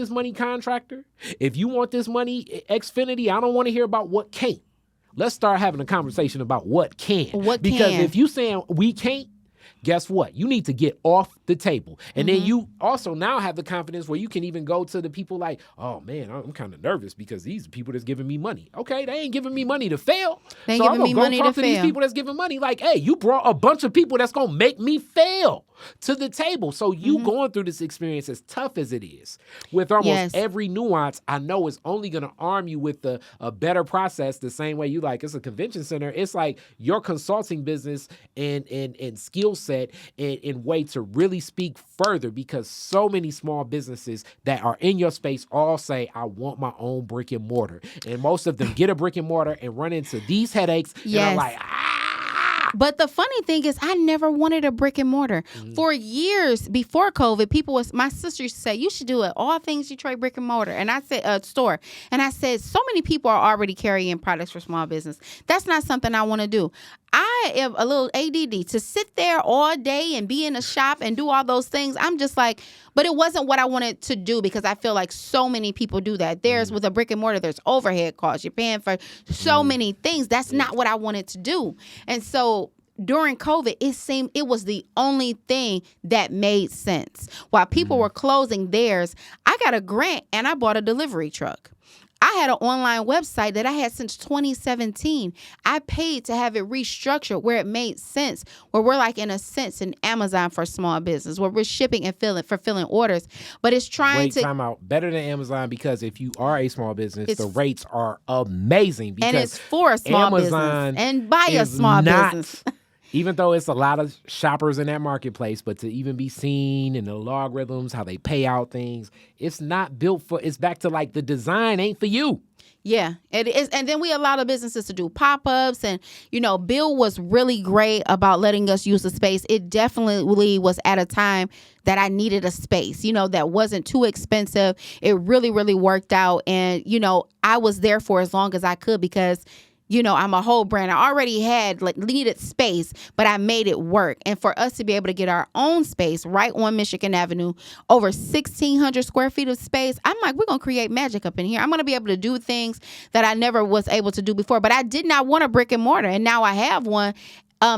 money, contractor, if you want this money, Xfinity, I don't want to hear about what can't. Let's start having a conversation about what can. Because if you saying we can't, guess what? You need to get off the table. And then you also now have the confidence where you can even go to the people like, oh man, I'm kind of nervous because these are people that's giving me money. Okay, they ain't giving me money to fail. They ain't giving me money to fail. These people that's giving money like, hey, you brought a bunch of people that's going to make me fail. to the table. So you going through this experience, as tough as it is, with almost every nuance, I know is only going to arm you with a better process. The same way you like, it's a convention center. It's like your consulting business and skill set and way to really speak further, because so many small businesses that are in your space all say, I want my own brick and mortar. And most of them get a brick and mortar and run into these headaches and are like, But the funny thing is, I never wanted a brick and mortar. For years before COVID, my sister used to say, you should do it. All things Detroit brick and mortar. And I said, store. And I said, so many people are already carrying products for small business. That's not something I want to do. I am a little ADD to sit there all day and be in a shop and do all those things. I'm just like, but it wasn't what I wanted to do, because I feel like so many people do that. There's with a brick and mortar, there's overhead costs. You're paying for so many things. That's not what I wanted to do. And so during COVID, it seemed it was the only thing that made sense. While people were closing theirs, I got a grant and I bought a delivery truck. I had an online website that I had since 2017. I paid to have it restructured where it made sense, where we're like, in a sense, an Amazon for small business, where we're shipping and fulfilling orders. But it's trying to... time out. Better than Amazon, because if you are a small business, the rates are amazing. Because and it's for a small Amazon business and by a small business. Even though it's a lot of shoppers in that marketplace, but to even be seen in the logarithms, how they pay out things, it's not built for, it's back to like the design ain't for you. Yeah, it is. And then we allow the businesses to do pop-ups. And, Bill was really great about letting us use the space. It definitely was at a time that I needed a space, that wasn't too expensive. It really, really worked out. And, I was there for as long as I could, because I'm a whole brand. I already had needed space, but I made it work. And for us to be able to get our own space right on Michigan Avenue, over 1,600 square feet of space, I'm like, we're going to create magic up in here. I'm going to be able to do things that I never was able to do before. But I did not want a brick and mortar. And now I have one.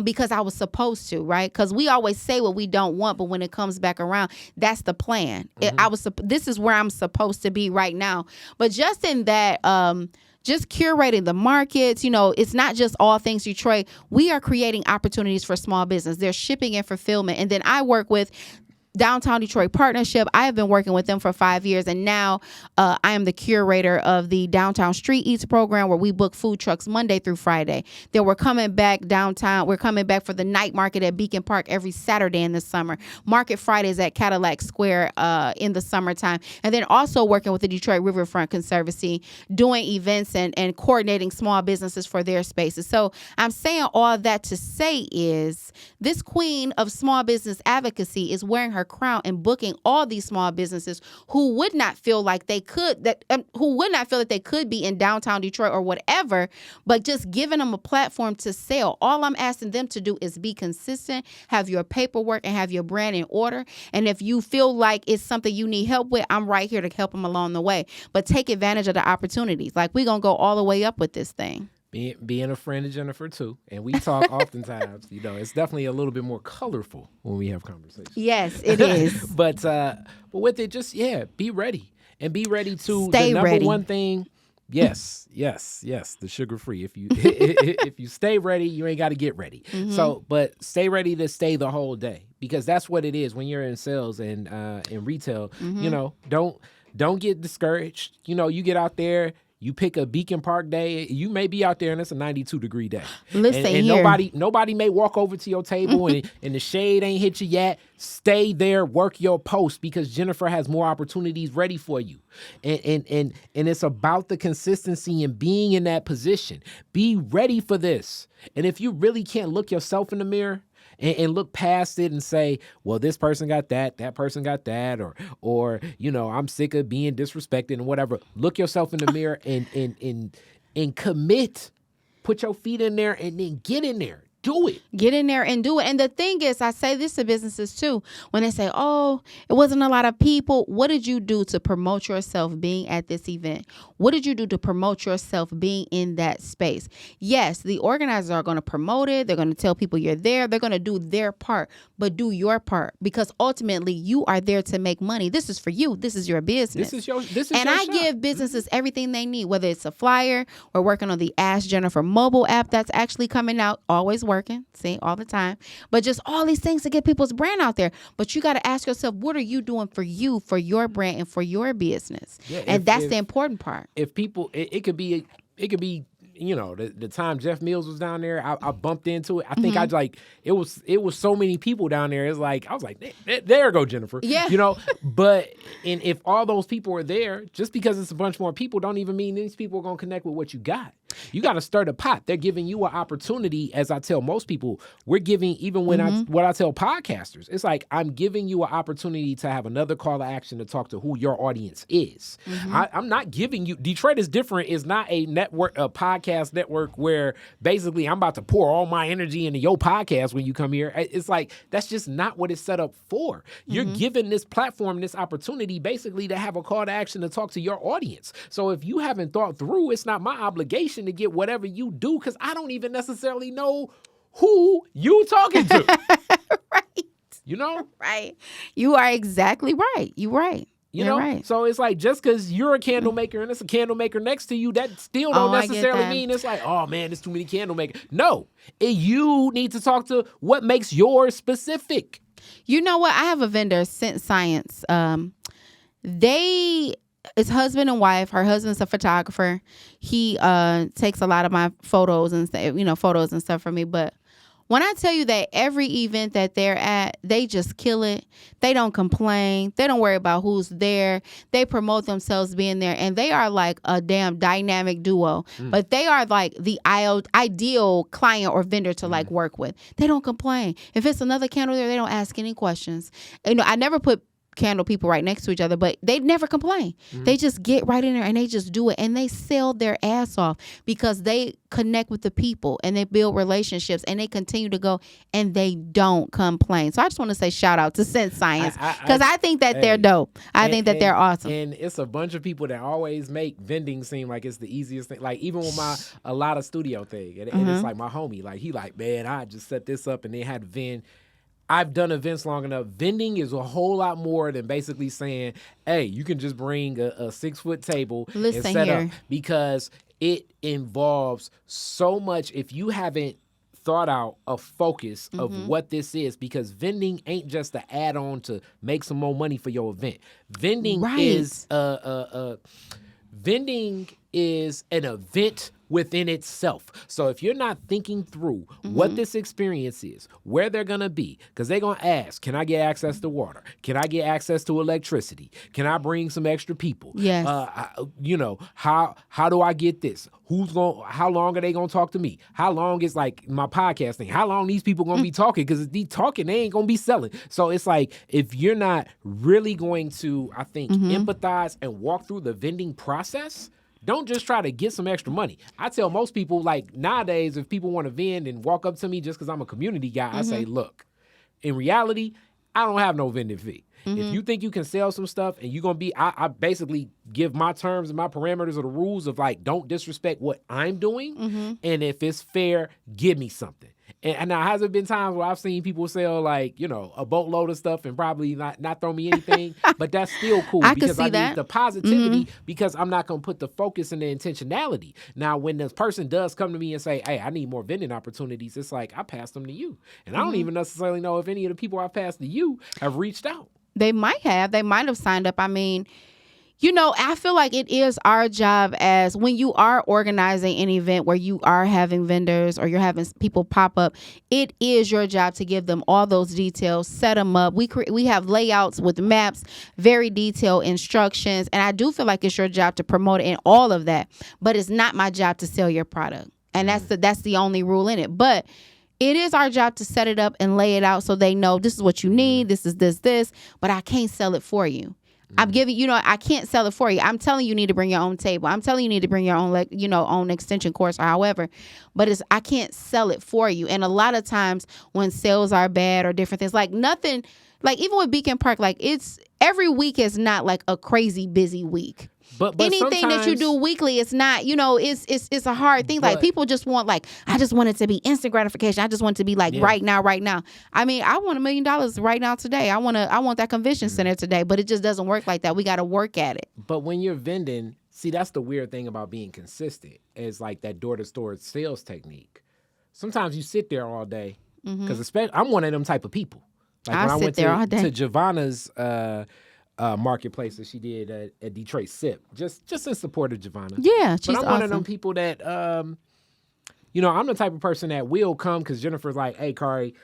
Because I was supposed to, right? Because we always say what we don't want, but when it comes back around, that's the plan. This is where I'm supposed to be right now. But just in that, just curating the markets, it's not just all things Detroit. We are creating opportunities for small business. There's shipping and fulfillment. And then I work with Downtown Detroit Partnership. I have been working with them for 5 years, and now I am the curator of the Downtown Street Eats program, where we book food trucks Monday through Friday. Then we're coming back downtown. We're coming back for the night market at Beacon Park every Saturday in the summer. Market Fridays at Cadillac Square in the summertime. And then also working with the Detroit Riverfront Conservancy, doing events and coordinating small businesses for their spaces. So I'm saying all that to say is, this queen of small business advocacy is wearing her crown and booking all these small businesses who would not feel like they could be in downtown Detroit or whatever, but just giving them a platform to sell. All I'm asking them to do is be consistent, have your paperwork, and have your brand in order. And if you feel like it's something you need help with, I'm right here to help them along the way. But take advantage of the opportunities. Like, we're going to go all the way up with this thing. Being a friend of Jennyfer too, and we talk oftentimes, it's definitely a little bit more colorful when we have conversations. Yes, it is. but with it, just be ready, and be ready to stay the number ready. one thing. Yes, the sugar free. If you stay ready, you ain't got to get ready. So, but stay ready to stay the whole day, because that's what it is when you're in sales and in retail. Don't get discouraged. You get out there. You pick a Beacon Park day, you may be out there and it's a 92-degree day. Listen and here. nobody may walk over to your table and the shade ain't hit you yet. Stay there, work your post, because Jennyfer has more opportunities ready for you. And it's about the consistency and being in that position. Be ready for this. And if you really can't look yourself in the mirror and look past it and say, well, this person got that person got that, or I'm sick of being disrespected and whatever. Look yourself in the mirror and commit. Put your feet in there and then get in there. Do it. Get in there and do it. And the thing is, I say this to businesses too, when they say, oh, it wasn't a lot of people. What did you do to promote yourself being at this event? What did you do to promote yourself being in that space? Yes, the organizers are going to promote it. They're going to tell people you're there. They're going to do their part, but do your part, because ultimately you are there to make money. This is for you. This is your business. I give businesses everything they need, whether it's a flyer. We're working on the Ask Jennyfer mobile app that's actually coming out. Always working, see, all the time. But just all these things to get people's brand out there. But you got to ask yourself, what are you doing for you, for your brand, and for your business? Yeah, and that's the important part. If people, it could be, you know, the time Jeff Mills was down there, I bumped into it. I think it was so many people down there. It's like, I was like, there go Jennifer. Yeah. You know, but if all those people are there, just because it's a bunch more people don't even mean these people are going to connect with what you got. You got to stir the pot. They're giving you an opportunity, as I tell most people, we're giving, even when what I tell podcasters, it's like, I'm giving you an opportunity to have another call to action to talk to who your audience is. I'm not giving you, Detroit is Different is not a network, a podcast network where basically I'm about to pour all my energy into your podcast when you come here. It's like, that's just not what it's set up for. You're given this platform, this opportunity basically to have a call to action to talk to your audience. So if you haven't thought through, it's not my obligation to get whatever you do, because I don't even necessarily know who you talking to. Right. You know? Right. You are exactly right. You're right. You know, right. So it's like, just because you're a candle maker and it's a candle maker next to you, that still don't necessarily mean it's like, oh man, there's too many candle makers. No, you need to talk to what makes yours specific. You know what? I have a vendor, Sense Science. It's husband and wife. Her husband's a photographer. He takes a lot of my photos and stuff for me. But when I tell you that every event that they're at, they just kill it. They don't complain. They don't worry about who's there. They promote themselves being there. And they are like a damn dynamic duo. But they are like the ideal client or vendor to like work with. They don't complain. If it's another candle there, they don't ask any questions. You know, I never put candle people right next to each other, but they never complain. They just get right in there and they just do it, and they sell their ass off because they connect with the people and they build relationships and they continue to go and they don't complain. So I just want to say shout out to Sense Science, because I think that they're dope. I think that they're awesome. And it's a bunch of people that always make vending seem like it's the easiest thing. Like even with a lot of studio thing, and it's like my homie, like he like, man, I just set this up and they had vend. I've done events long enough. Vending is a whole lot more than basically saying, hey, you can just bring a 6-foot table and set up, because it involves so much. If you haven't thought out a focus of what this is, because vending ain't just an add-on to make some more money for your event. Vending is vending is an event within itself. So if you're not thinking through what this experience is, where they're going to be, because they're going to ask, can I get access to water? Can I get access to electricity? Can I bring some extra people? Yes. You know, how do I get this? How long are they going to talk to me? How long is like my podcast thing? How long these people going to be talking? Because if they talking, they ain't going to be selling. So it's like, if you're not really going to, I think, empathize and walk through the vending process, don't just try to get some extra money. I tell most people, like nowadays, if people want to vend and walk up to me just because I'm a community guy, I say, look, in reality, I don't have no vending fee. If you think you can sell some stuff and you're going to be, I basically give my terms and my parameters of the rules of like, don't disrespect what I'm doing. And if it's fair, give me something. And now, has there been times where I've seen people sell like, you know, a boatload of stuff and probably not throw me anything, but that's still cool because I need the positivity, because I'm not going to put the focus and the intentionality. Now, when this person does come to me and say, hey, I need more vending opportunities, it's like, I passed them to you. And I don't even necessarily know if any of the people I passed to you have reached out. They might have signed up. I mean, you know, I feel like it is our job, as when you are organizing an event where you are having vendors or you're having people pop up, it is your job to give them all those details, set them up. We have layouts with maps, very detailed instructions. And I do feel like it's your job to promote it and all of that. But it's not my job to sell your product. And that's the only rule in it. But it is our job to set it up and lay it out so they know this is what you need. This is this, but I can't sell it for you. I'm giving, you know, I can't sell it for you. I'm telling you need to bring your own table. I'm telling you need to bring your own, own extension course or however, but I can't sell it for you. And a lot of times when sales are bad or different things, like nothing, like even with Beacon Park, like it's every week is not like a crazy busy week. But anything that you do weekly, it's not, you know, it's a hard thing. Like people just want like, I just want it to be instant gratification. I just want it to be like right now. I mean, I want $1 million right now today. I want that convention center today, but it just doesn't work like that. We got to work at it. But when you're vending, see, that's the weird thing about being consistent, is like that door-to-store sales technique. sometimes you sit there all day because especially I'm one of them type of people. Like when I sit went there all day. to Giovanna's marketplace that she did at Detroit SIP, just in support of Giovanna. Yeah, she's But I'm awesome. one of them people that, you know, I'm the type of person that will come because Jennifer's like, hey, Kari,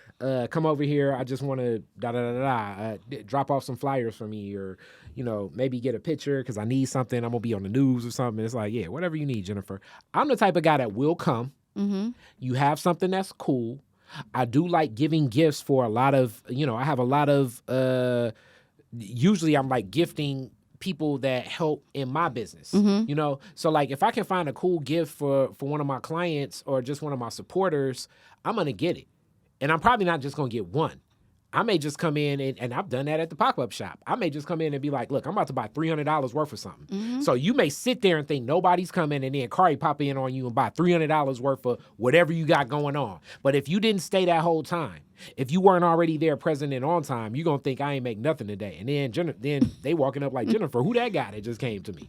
come over here. I just want to drop off some flyers for me, or, you know, maybe get a picture because I need something. I'm going to be on the news or something. It's like, yeah, whatever you need, Jennifer. I'm the type of guy that will come. You have something that's cool. I do like giving gifts for a lot of, you know, I have a lot of, usually I'm like gifting people that help in my business, you know? So like if I can find a cool gift for one of my clients or just one of my supporters, I'm going to get it. And I'm probably not just going to get one. I may just come in and I've done that at the pop-up shop. I may just come in and be like, look, I'm about to buy $300 worth of something. So you may sit there and think nobody's coming, and then Kari pop in on you and buy $300 worth of whatever you got going on. But if you didn't stay that whole time, if you weren't already there present and on time, you're going to think I ain't make nothing today. And then they walking up like, Jennifer, who that guy that just came to me?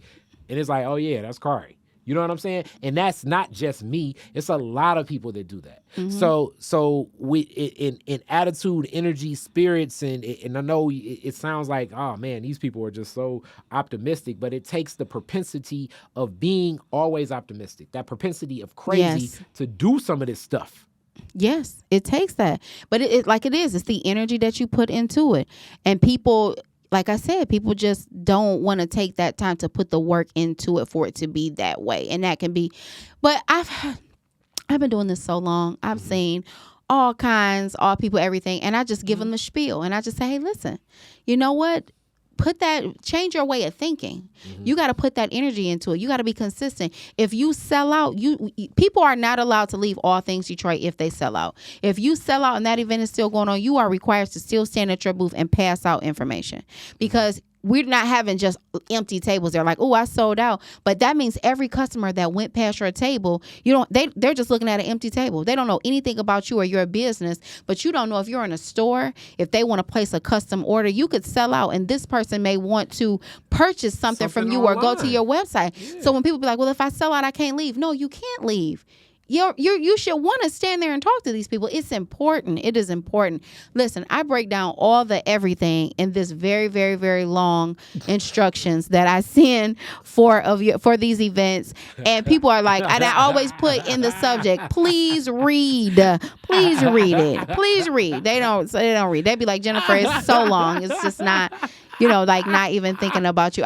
And it's like, oh yeah, that's Kari. You know what I'm saying? And that's not just me. It's a lot of people that do that. So we in attitude, energy, spirits, and I know it sounds like, oh man, these people are just so optimistic, but it takes the propensity of being always optimistic, that propensity of crazy to do some of this stuff. Yes, it takes that. But it's the energy that you put into it. And people, like I said, people just don't want to take that time to put the work into it for it to be that way. And that can be, but I've been doing this so long. I've seen all kinds, all people, everything. And I just give them the spiel. And I just say, hey, listen, you know what? Change your way of thinking. You got to put that energy into it. You got to be consistent. If you sell out, people are not allowed to leave All Things Detroit if they sell out. If you sell out and that event is still going on, you are required to still stand at your booth and pass out information, because we're not having just empty tables. They're like, oh, I sold out. But that means every customer that went past your table, they're just looking at an empty table. They don't know anything about you or your business, but you don't know if you're in a store, if they want to place a custom order, you could sell out, and this person may want to purchase something from you online, or go to your website. Yeah. So when people be like, well, if I sell out, I can't leave. No, you can't leave. You should want to stand there and talk to these people. It's important. It is important. Listen, I break down all the everything in this very, very, very long instructions that I send for these events. And people are like, and I always put in the subject, please read. Please read it. Please read. They don't read. They'd be like, Jennifer, it's so long. It's just not, like not even thinking about you.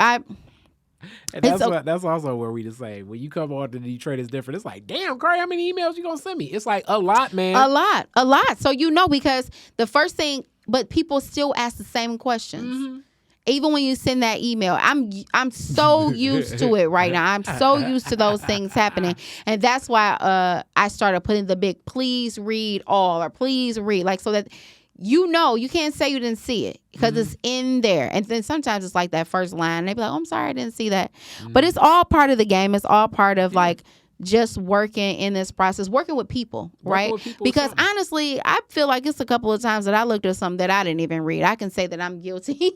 And that's also where we just say, when you come on to Detroit, it's different. It's like, damn, Kari, how many emails you gonna send me? It's like a lot, man. A lot. So because the first thing, but people still ask the same questions. Even when you send that email, I'm so used to it right now. I'm so used to those things happening. And that's why I started putting the big please read all, or please read, like, so that you can't say you didn't see it because it's in there. And then sometimes it's like that first line. They be like, oh, I'm sorry, I didn't see that. But it's all part of the game. It's all part of like just working in this process, working with people, right? Because honestly, I feel like it's a couple of times that I looked at something that I didn't even read. I can say that I'm guilty.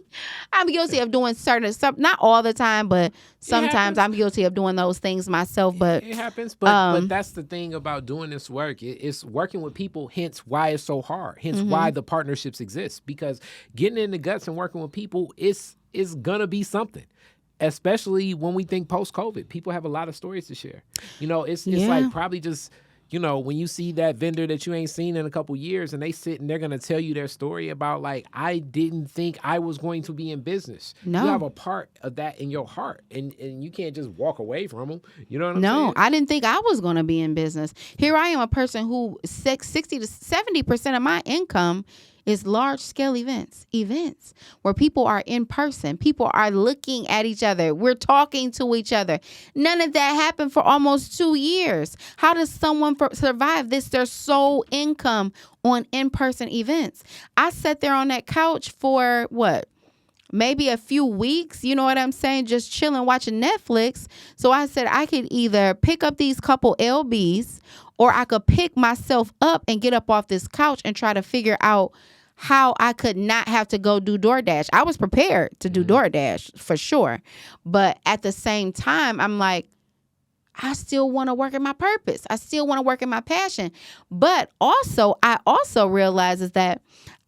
I'm guilty of doing certain stuff, not all the time, but sometimes I'm guilty of doing those things myself. But it happens. But that's the thing about doing this work. It's working with people, hence why it's so hard. Hence why the partnerships exist. Because getting in the guts and working with people is gonna be something. Especially when we think post-COVID, people have a lot of stories to share. It's like probably just, when you see that vendor that you ain't seen in a couple years and they sit and they're going to tell you their story about like, I didn't think I was going to be in business. No. You have a part of that in your heart and you can't just walk away from them. You know what I'm saying? No, I didn't think I was going to be in business. Here I am, a person who 60 to 70% of my income is large-scale events where people are in person. People are looking at each other. We're talking to each other. None of that happened for almost 2 years. How does someone survive their sole income on in-person events? I sat there on that couch for maybe a few weeks, you know what I'm saying? Just chilling, watching Netflix. So I said I could either pick up these couple LBs or I could pick myself up and get up off this couch and try to figure out how I could not have to go do DoorDash. I was prepared to do DoorDash for sure. But at the same time, I'm like, I still want to work in my purpose. I still want to work in my passion. But also, I also realize is that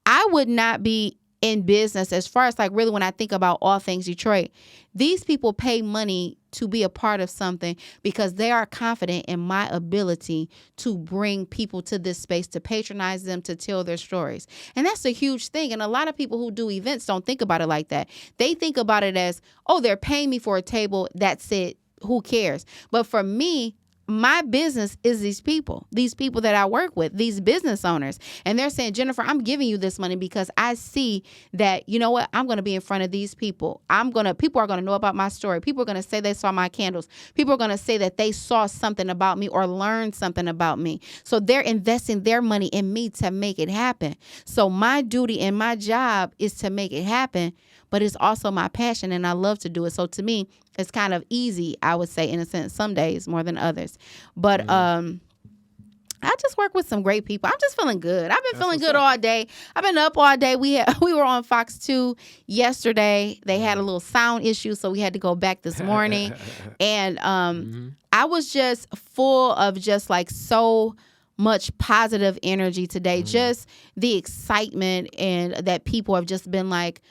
I would not be in business as far as like really when I think about All Things Detroit. These people pay money to be a part of something because they are confident in my ability to bring people to this space, to patronize them, to tell their stories. And that's a huge thing. And a lot of people who do events don't think about it like that. They think about it as, oh, they're paying me for a table. That's it. Who cares? But for me, my business is these people that I work with, these business owners. And they're saying, Jennyfer, I'm giving you this money because I see that, you know what, I'm going to be in front of these people. People are going to know about my story. People are going to say they saw my candles. People are going to say that they saw something about me or learned something about me. So they're investing their money in me to make it happen. So my duty and my job is to make it happen, but it's also my passion and I love to do it. So to me, it's kind of easy, I would say, in a sense, some days more than others. But I just work with some great people. I'm just feeling good. I've been feeling good all day. I've been up all day. We were on Fox 2 yesterday. They had a little sound issue, so we had to go back this morning. And I was just full of just like so much positive energy today. Just the excitement and that people have just been like,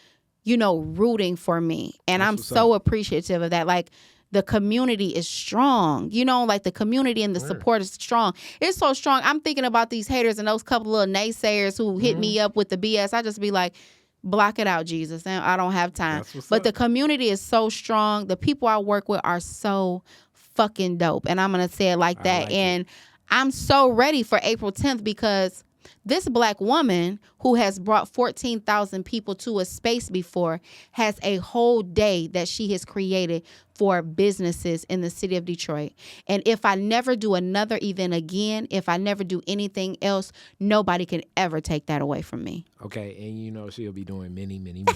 you know, rooting for me. And I'm so appreciative of that. Like, the community is strong, you know, like the community and the support is strong. It's so strong. I'm thinking about these haters and those couple little naysayers who hit me up with the BS. I just be like, block it out, Jesus. And I don't have time. But the community is so strong. The people I work with are so fucking dope. And I'm going to say it like that. And I'm so ready for April 10th because this Black woman who has brought 14,000 people to a space before has a whole day that she has created for businesses in the city of Detroit. And if I never do another event again, if I never do anything else, nobody can ever take that away from me. Okay, and you know she'll be doing many, many more.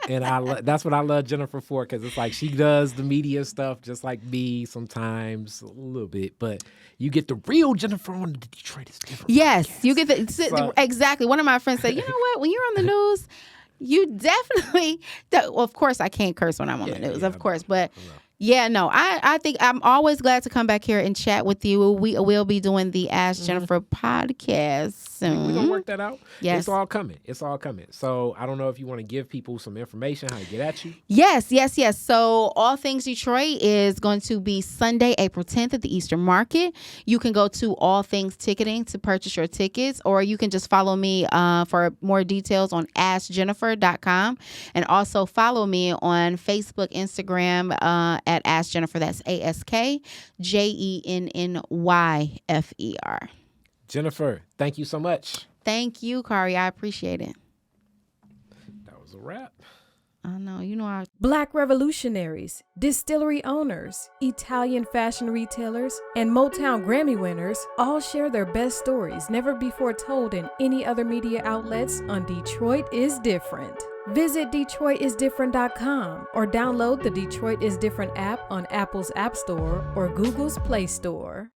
And that's what I love Jennyfer for, because it's like she does the media stuff just like me sometimes, a little bit. But you get the real Jennyfer on the Detroit is Different. Yes, podcast. you get exactly. One of my friends said, you know what? When you're on the news, you definitely, well, of course, I can't curse when I'm on the news, of course. But yeah, no, I think I'm always glad to come back here and chat with you. We will be doing the Ask Jennyfer podcast soon. We're going to work that out. Yes. It's all coming. So I don't know if you want to give people some information, how to get at you. Yes. So All Things Detroit is going to be Sunday, April 10th at the Eastern Market. You can go to All Things Ticketing to purchase your tickets, or you can just follow me for more details on AskJennyfer.com. And also follow me on Facebook, Instagram, at Ask Jennyfer. That's AskJennyfer. Jennyfer, thank you so much. Thank you, Kari. I appreciate it. That was a wrap. I know. You know, I Black revolutionaries, distillery owners, Italian fashion retailers, and Motown Grammy winners all share their best stories never before told in any other media outlets on Detroit is Different. Visit DetroitisDifferent.com or download the Detroit is Different app on Apple's App Store or Google's Play Store.